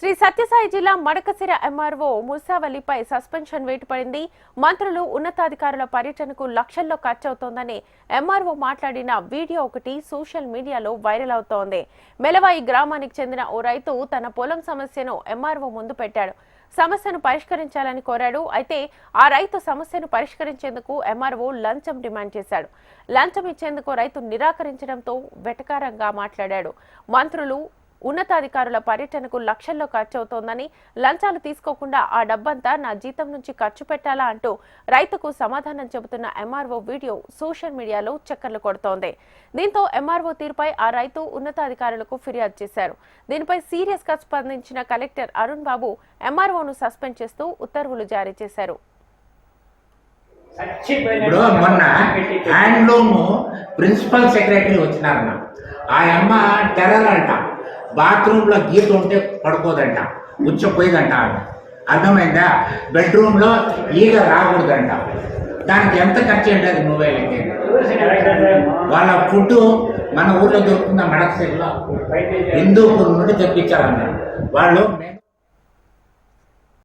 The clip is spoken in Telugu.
శ్రీ సత్యసాయి జిల్లా మడకశిర ఎంఆర్ఓ ముసావలిపై సస్పెన్షన్ వేటు పడింది. మంత్రులు ఉన్నతాధికారుల పర్యటనకు లక్షల్లో ఖర్చవుతోందని ఎంఆర్ఓ మాట్లాడిన వీడియో ఒకటి సోషల్ మీడియాలో వైరల్ అవుతోంది. మెలవాయి గ్రామానికి చెందిన ఓ రైతు తన పొలం సమస్యను ఎంఆర్ఓ ముందు పెట్టాడు. సమస్యను పరిష్కరించాలని కోరాడు. అయితే ఆ రైతు సమస్యను పరిష్కరించేందుకు ఎంఆర్ఓ లంచం డిమాండ్ చేశాడు. లంచం ఇచ్చేందుకు రైతు నిరాకరించడంతో వెటకారంగా మాట్లాడాడు. మంత్రులు ఉన్నతాధికారుల పర్యటనకు లక్షల్లో ఖర్చవుతోందని, లంచాలు తీసుకోకుండా ఆ డబ్బంతా నా జీతం నుంచి ఖర్చు పెట్టాలా అంటూ రైతుకు సమాధానం చెబుతున్న ఎంఆర్ఓ వీడియో సోషల్ మీడియాలో చక్కర్లు కొడుతోంది. దీంతో ఎంఆర్ఓ తీరుపై ఆ రైతు ఉన్నతాధికారులకు ఫిర్యాదు చేశారు. దీనిపై సీరియస్ గా స్పందించిన కలెక్టర్ అరుణ్ బాబు ఎంఆర్ఓను సస్పెండ్ చేస్తూ ఉత్తర్వులు జారీ చేశారు. ఇప్పుడు మొన్న హ్యాండ్లూమ్ ప్రిన్సిపల్ సెక్రటరీ వచ్చినారన్న, ఆ అమ్మ టెర్రర్ అంట, బాత్రూంలో గీత ఉంటే పడుకోదంట, ఉచ్చపోయేదంట. అర్థమైందా? బెడ్రూమ్లో ఈగ రాకూడదంట. దానికి ఎంత ఖర్చు ఉంటుంది? మొబైల్కి. వాళ్ళ ఫుడ్ మన ఊర్లో దొరుకుతుందా? మడకశిరలో హిందూపూర్ నుండి తెప్పించాలన్నారు వాళ్ళు.